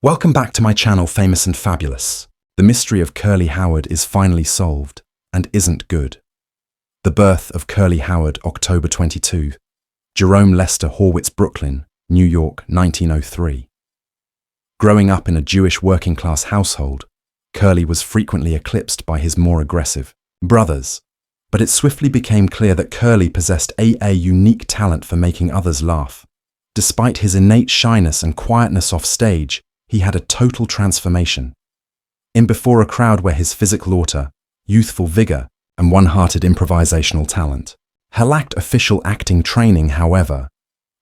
Welcome back to my channel, Famous and Fabulous. The mystery of Curly Howard is finally solved, and isn't good. The birth of Curly Howard, October 22. Jerome Lester Horwitz, Brooklyn, New York, 1903. Growing up in a Jewish working-class household, Curly was frequently eclipsed by his more aggressive brothers. But it swiftly became clear that Curly possessed a unique talent for making others laugh. Despite his innate shyness and quietness off stage, he had a total transformation. In before a crowd where his physical laughter, youthful vigor, and one-hearted improvisational talent. He lacked official acting training, however.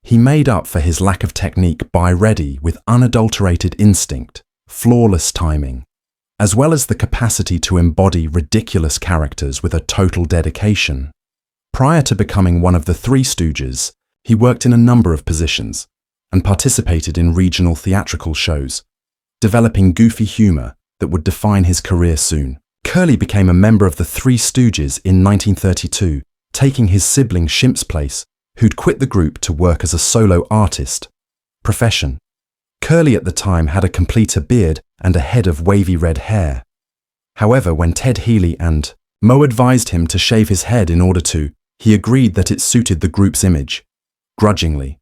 He made up for his lack of technique by ready with unadulterated instinct, flawless timing, as well as the capacity to embody ridiculous characters with a total dedication. Prior to becoming one of the Three Stooges, he worked in a number of positions and participated in regional theatrical shows, developing goofy humor that would define his career soon. Curly became a member of the Three Stooges in 1932, taking his sibling Shimp's place, who'd quit the group to work as a solo artist. Profession. Curly at the time had a completer beard and a head of wavy red hair. However, when Ted Healy and Mo advised him to shave his head in order to, he agreed that it suited the group's image. Grudgingly,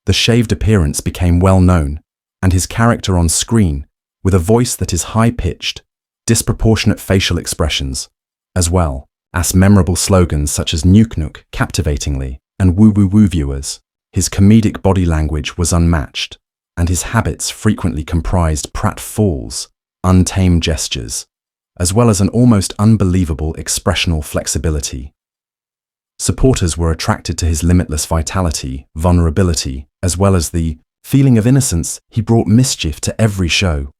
the shaved appearance became well known, and his character on screen, with a voice that is high-pitched, disproportionate facial expressions, as well as memorable slogans such as Nuke Nuke, captivatingly, and Woo Woo Woo viewers. His comedic body language was unmatched, and his habits frequently comprised pratfalls, untamed gestures, as well as an almost unbelievable expressional flexibility. Supporters were attracted to his limitless vitality, vulnerability, as well as the feeling of innocence he brought mischief to every show.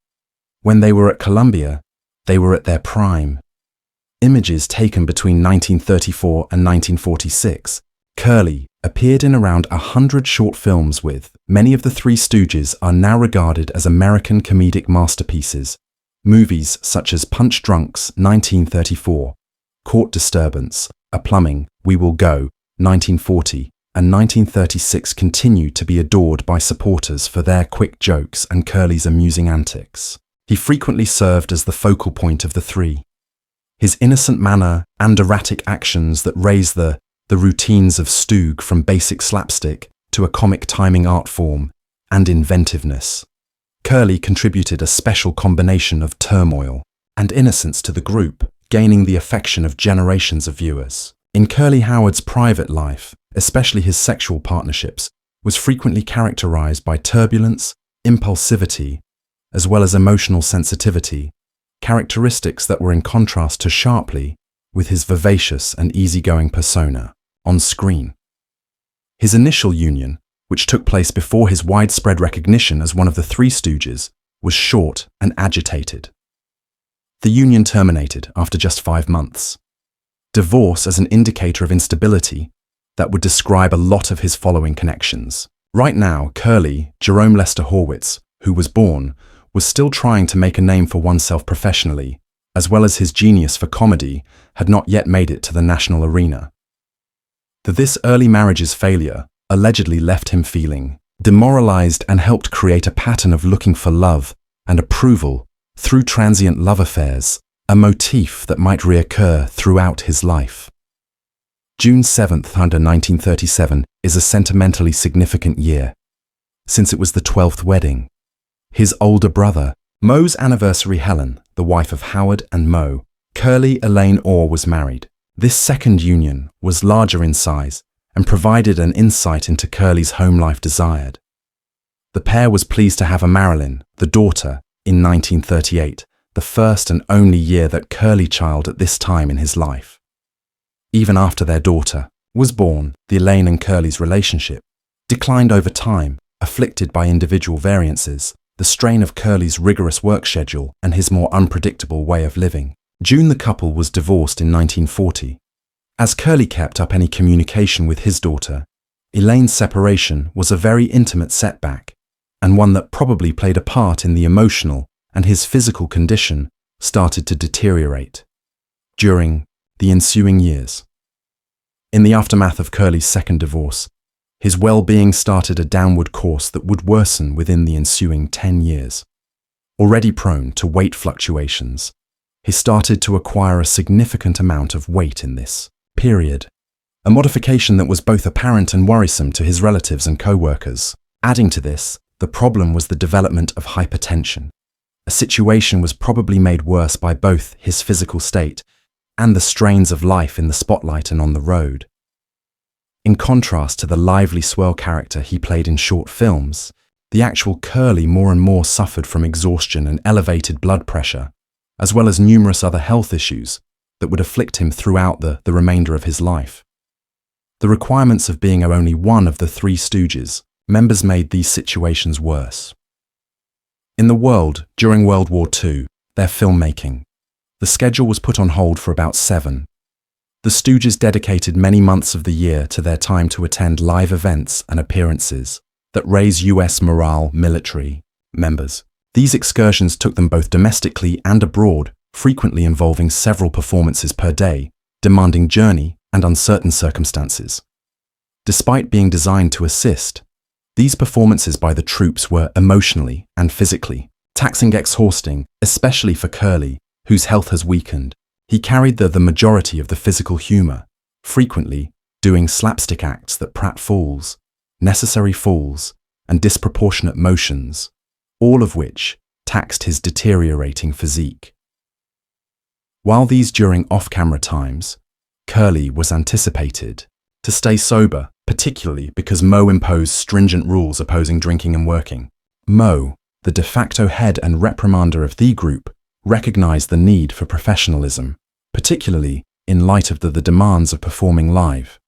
When they were at Columbia, they were at their prime. Images taken between 1934 and 1946, Curly appeared in around 100 short films with many of the Three Stooges are now regarded as American comedic masterpieces. Movies such as Punch Drunks, 1934, Court Disturbance, A Plumbing, We Will Go, 1940, and 1936 continue to be adored by supporters for their quick jokes and Curly's amusing antics. He frequently served as the focal point of the three. His innocent manner and erratic actions that raise the routines of Stoog from basic slapstick to a comic timing art form and inventiveness. Curly contributed a special combination of turmoil and innocence to the group, gaining the affection of generations of viewers. In Curly Howard's private life, especially his sexual partnerships, was frequently characterized by turbulence, impulsivity, as well as emotional sensitivity, characteristics that were in contrast to sharply with his vivacious and easygoing persona on screen. His initial union, which took place before his widespread recognition as one of the Three Stooges, was short and agitated. The union terminated after just 5 months. Divorce as an indicator of instability that would describe a lot of his following connections. Right now, Curly, Jerome Lester Horwitz, who was born, was still trying to make a name for oneself professionally, as well as his genius for comedy had not yet made it to the national arena. This early marriage's failure allegedly left him feeling demoralized and helped create a pattern of looking for love and approval through transient love affairs, a motif that might reoccur throughout his life. June 7th, 1937, is a sentimentally significant year, since it was the 12th wedding. His older brother, Mo's anniversary Helen, the wife of Howard and Mo, Curly Elaine Orr, was married. This second union was larger in size and provided an insight into Curly's home life desired. The pair was pleased to have a Marilyn, the daughter, in 1938, the first and only year that Curly child at this time in his life. Even after their daughter was born, the Elaine and Curly's relationship declined over time, afflicted by individual variances, the strain of Curly's rigorous work schedule and his more unpredictable way of living. June the couple was divorced in 1940. As Curly kept up any communication with his daughter, Elaine's separation was a very intimate setback, and one that probably played a part in the emotional and his physical condition started to deteriorate during the ensuing years. In the aftermath of Curly's second divorce, his well-being started a downward course that would worsen within the ensuing 10 years. already prone to weight fluctuations, he started to acquire a significant amount of weight in this period, a modification that was both apparent and worrisome to his relatives and co-workers. Adding to this, the problem was the development of hypertension. A situation was probably made worse by both his physical state and the strains of life in the spotlight and on the road. In contrast to the lively swell character he played in short films, the actual Curly more and more suffered from exhaustion and elevated blood pressure, as well as numerous other health issues that would afflict him throughout the remainder of his life. The requirements of being only one of the Three Stooges members made these situations worse. In the world, during World War II, their filmmaking, the schedule was put on hold for about 7. The Stooges dedicated many months of the year to their time to attend live events and appearances that raise US morale military members. These excursions took them both domestically and abroad, frequently involving several performances per day, demanding journey and uncertain circumstances. Despite being designed to assist, these performances by the troops were emotionally and physically taxing, exhausting, especially for Curly, whose health has weakened. He carried the majority of the physical humor, frequently doing slapstick acts that pratfalls, necessary falls, and disproportionate motions, all of which taxed his deteriorating physique. While these during off-camera times, Curly was anticipated to stay sober, particularly because Mo imposed stringent rules opposing drinking and working. Mo, the de facto head and reprimander of the group, recognized the need for professionalism, particularly in light of the demands of performing live.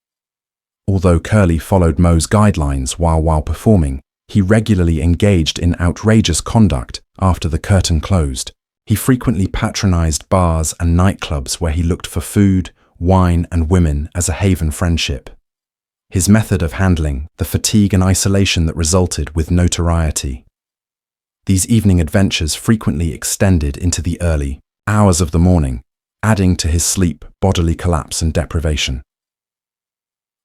Although Curly followed Mo's guidelines while performing, he regularly engaged in outrageous conduct after the curtain closed. He frequently patronized bars and nightclubs where he looked for food, wine, and women as a haven friendship. His method of handling the fatigue and isolation that resulted with notoriety. These evening adventures frequently extended into the early hours of the morning, adding to his sleep, bodily collapse, and deprivation.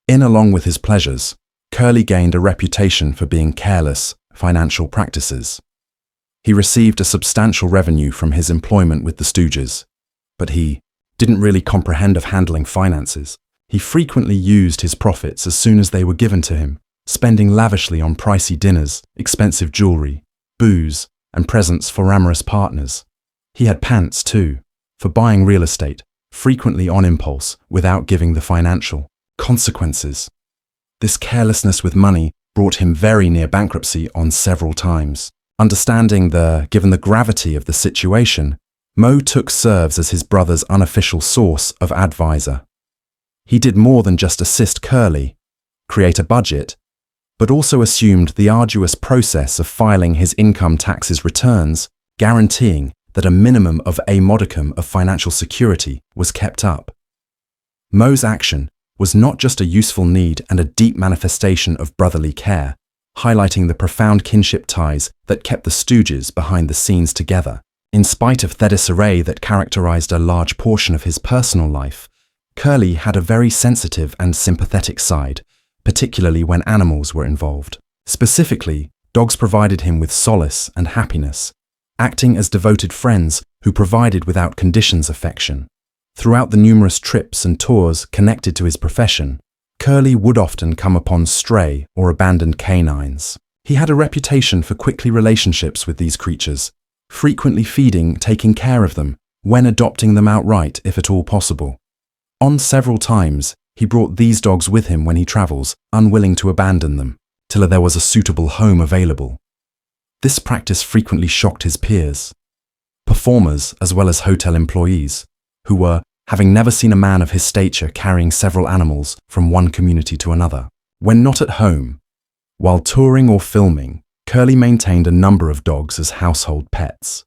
Along with his pleasures, Curly gained a reputation for being careless financial practices. He received a substantial revenue from his employment with the Stooges, but he didn't really comprehend of handling finances. He frequently used his profits as soon as they were given to him, spending lavishly on pricey dinners, expensive jewelry, booze, and presents for amorous partners. He had pants, too, for buying real estate, frequently on impulse, without giving the financial consequences. This carelessness with money brought him very near bankruptcy on several times. Understanding given the gravity of the situation, Mo took serves as his brother's unofficial source of advisor. He did more than just assist Curly, create a budget, but also assumed the arduous process of filing his income taxes returns, guaranteeing that a minimum of a modicum of financial security was kept up. Mo's action was not just a useful need and a deep manifestation of brotherly care, highlighting the profound kinship ties that kept the Stooges behind the scenes together. In spite of the disarray that characterized a large portion of his personal life, Curly had a very sensitive and sympathetic side, particularly when animals were involved. Specifically, dogs provided him with solace and happiness, acting as devoted friends who provided without conditions affection. Throughout the numerous trips and tours connected to his profession, Curly would often come upon stray or abandoned canines. He had a reputation for quickly relationships with these creatures, frequently feeding, taking care of them, when adopting them outright if at all possible. On several times, he brought these dogs with him when he travels, unwilling to abandon them, till there was a suitable home available. This practice frequently shocked his peers, performers as well as hotel employees, who were, having never seen a man of his stature carrying several animals from one community to another. When not at home, while touring or filming, Curly maintained a number of dogs as household pets.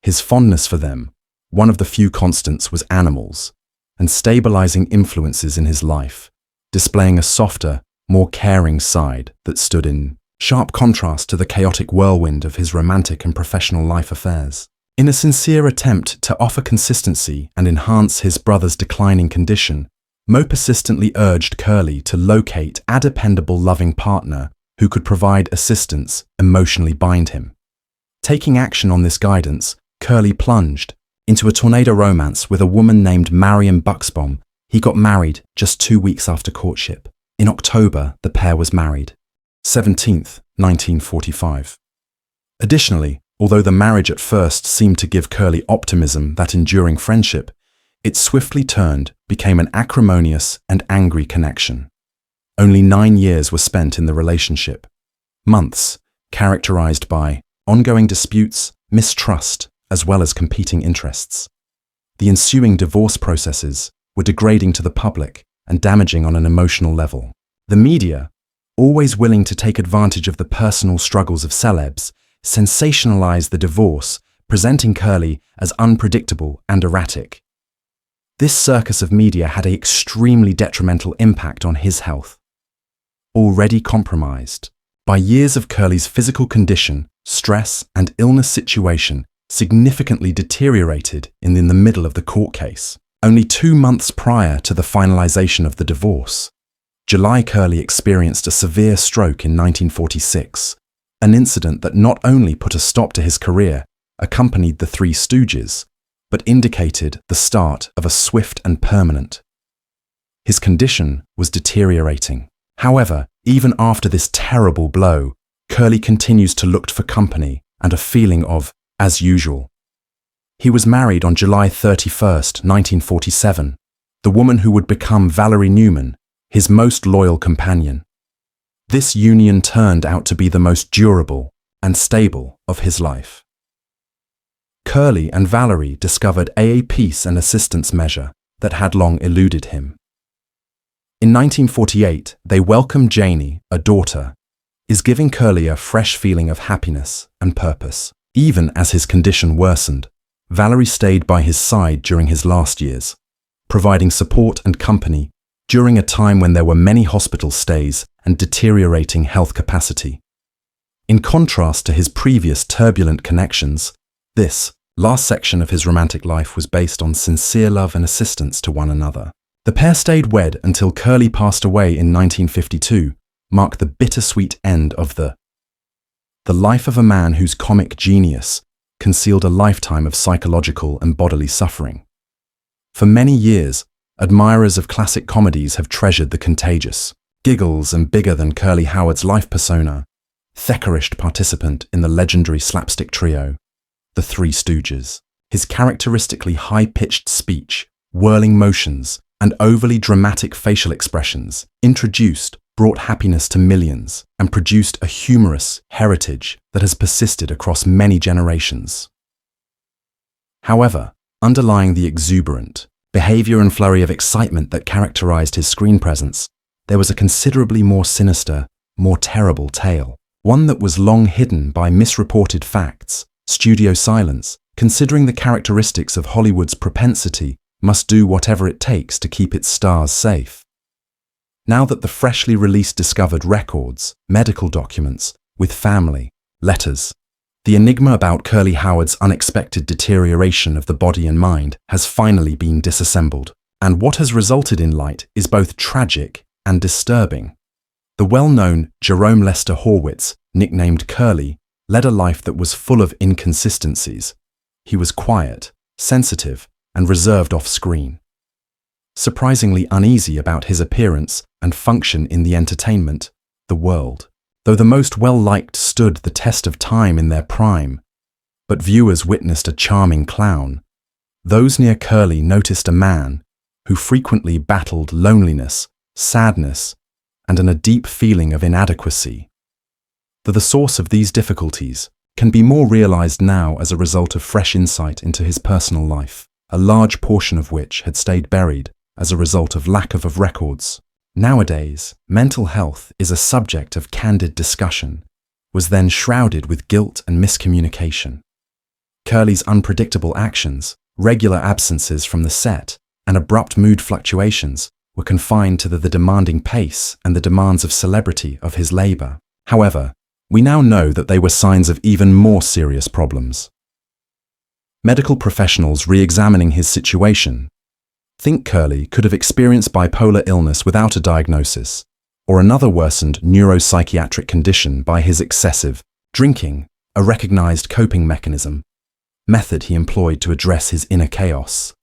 His fondness for them, one of the few constants, was animals, and stabilizing influences in his life, displaying a softer, more caring side that stood in sharp contrast to the chaotic whirlwind of his romantic and professional life affairs. In a sincere attempt to offer consistency and enhance his brother's declining condition, Mo persistently urged Curly to locate a dependable, loving partner who could provide assistance, emotionally bind him. Taking action on this guidance, Curly plunged into a tornado romance with a woman named Marion Buxbaum. He got married just 2 weeks after courtship. In October, the pair was married. 17th, 1945. Additionally, although the marriage at first seemed to give Curly optimism that enduring friendship, it swiftly became an acrimonious and angry connection. Only 9 years were spent in the relationship. Months characterized by ongoing disputes, mistrust, as well as competing interests. The ensuing divorce processes were degrading to the public and damaging on an emotional level. The media, always willing to take advantage of the personal struggles of celebs, sensationalized the divorce, presenting Curly as unpredictable and erratic. This circus of media had an extremely detrimental impact on his health. Already compromised by years of Curly's physical condition, stress and illness situation significantly deteriorated in the middle of the court case. Only 2 months prior to the finalization of the divorce, July Curly experienced a severe stroke in 1946, an incident that not only put a stop to his career, accompanied the Three Stooges, but indicated the start of a swift and permanent. His condition was deteriorating. However, even after this terrible blow, Curly continues to look for company and a feeling of as usual. He was married on July 31st, 1947, the woman who would become Valerie Newman, his most loyal companion. This union turned out to be the most durable and stable of his life. Curly and Valerie discovered a peace and assistance measure that had long eluded him. In 1948, they welcomed Janie, a daughter, is giving Curly a fresh feeling of happiness and purpose. Even as his condition worsened, Valerie stayed by his side during his last years, providing support and company during a time when there were many hospital stays and deteriorating health capacity. In contrast to his previous turbulent connections, this last section of his romantic life was based on sincere love and assistance to one another. The pair stayed wed until Curly passed away in 1952, marked the bittersweet end of the life of a man whose comic genius concealed a lifetime of psychological and bodily suffering. For many years, admirers of classic comedies have treasured the contagious, giggles and bigger than Curly Howard's life persona, Thackerayist participant in the legendary slapstick trio, the Three Stooges. His characteristically high-pitched speech, whirling motions, and overly dramatic facial expressions brought happiness to millions and produced a humorous heritage that has persisted across many generations. However, underlying the exuberant behavior and flurry of excitement that characterized his screen presence, there was a considerably more sinister, more terrible tale, one that was long hidden by misreported facts, studio silence, considering the characteristics of Hollywood's propensity must do whatever it takes to keep its stars safe. Now that the freshly released discovered records, medical documents, with family, letters, the enigma about Curly Howard's unexpected deterioration of the body and mind has finally been disassembled, and what has resulted in light is both tragic and disturbing. The well-known Jerome Lester Horwitz, nicknamed Curly, led a life that was full of inconsistencies. He was quiet, sensitive, and reserved off-screen. Surprisingly uneasy about his appearance and function in the entertainment, the world. Though the most well-liked stood the test of time in their prime, but viewers witnessed a charming clown, those near Curly noticed a man who frequently battled loneliness, sadness, and a deep feeling of inadequacy. Though the source of these difficulties can be more realized now as a result of fresh insight into his personal life, a large portion of which had stayed buried as a result of lack of records. Nowadays, mental health is a subject of candid discussion, was then shrouded with guilt and miscommunication. Curly's unpredictable actions, regular absences from the set, and abrupt mood fluctuations were confined to the demanding pace and the demands of celebrity of his labor. However, we now know that they were signs of even more serious problems. Medical professionals re-examining his situation think Curly could have experienced bipolar illness without a diagnosis, or another worsened neuropsychiatric condition by his excessive drinking a recognized coping method he employed to address his inner chaos.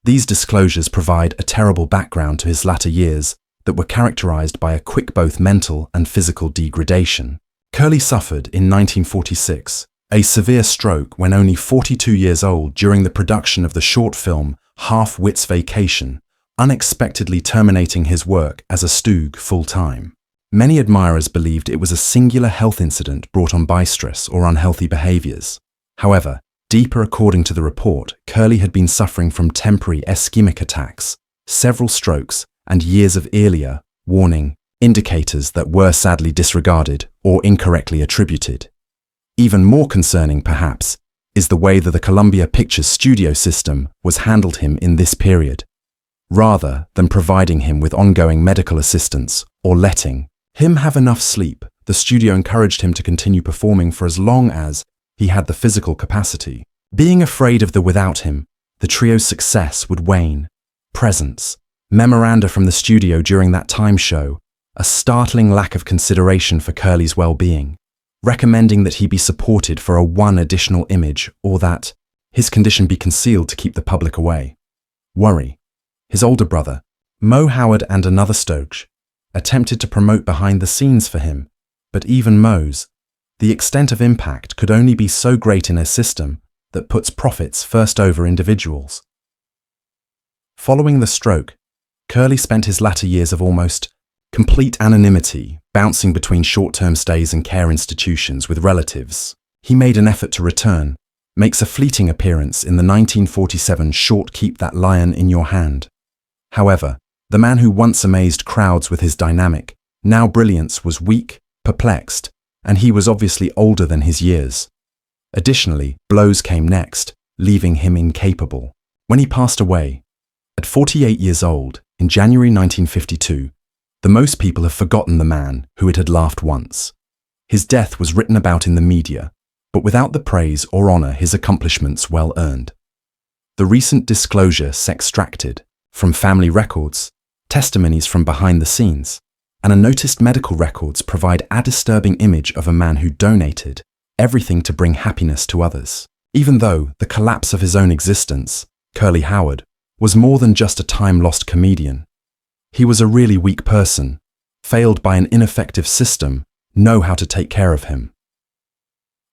These disclosures provide a terrible background to his latter years that were characterized by a quick both mental and physical degradation. Curly suffered in 1946 a severe stroke when only 42 years old during the production of the short film Half-Wit's Vacation, unexpectedly terminating his work as a stooge full-time. Many admirers believed it was a singular health incident brought on by stress or unhealthy behaviors. However, deeper according to the report, Curly had been suffering from temporary ischemic attacks, several strokes, and years of earlier warning indicators that were sadly disregarded or incorrectly attributed. Even more concerning, perhaps, is the way that the Columbia Pictures studio system was handled him in this period. Rather than providing him with ongoing medical assistance or letting him have enough sleep, the studio encouraged him to continue performing for as long as he had the physical capacity. Being afraid of the without him, the trio's success would wane. Presence, memoranda from the studio during that time show a startling lack of consideration for Curly's well-being, recommending that he be supported for one additional image or that his condition be concealed to keep the public away. Worry. His older brother, Mo Howard, and another Stooge attempted to promote behind the scenes for him, but even Mo's, the extent of impact could only be so great in a system that puts profits first over individuals. Following the stroke, Curly spent his latter years of almost complete anonymity, bouncing between short-term stays and care institutions with relatives. He made an effort to return, makes a fleeting appearance in the 1947 short Keep That Lion in Your Hand. However, the man who once amazed crowds with his dynamic, now brilliance, was weak, perplexed, and he was obviously older than his years. Additionally, blows came next, leaving him incapable. When he passed away, at 48 years old, in January 1952, the most people have forgotten the man who it had laughed once. His death was written about in the media, but without the praise or honor his accomplishments well earned. The recent disclosure extracted from family records, testimonies from behind the scenes, and unnoticed medical records provide a disturbing image of a man who donated everything to bring happiness to others. Even though the collapse of his own existence, Curly Howard was more than just a time-lost comedian. He was a really weak person, failed by an ineffective system, know how to take care of him.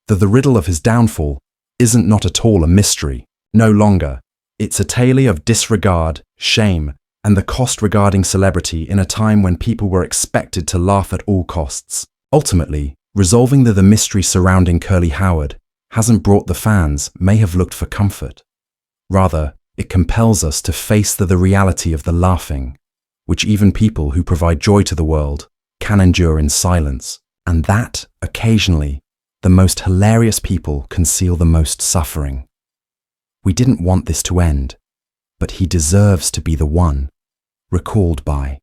The riddle of his downfall isn't not at all a mystery, no longer. It's a tale of disregard, shame, and the cost regarding celebrity in a time when people were expected to laugh at all costs. Ultimately, resolving the mystery surrounding Curly Howard hasn't brought the fans may have looked for comfort. Rather, it compels us to face the reality of the laughing, which even people who provide joy to the world can endure in silence, and that, occasionally, the most hilarious people conceal the most suffering. We didn't want this to end, but he deserves to be the one recalled by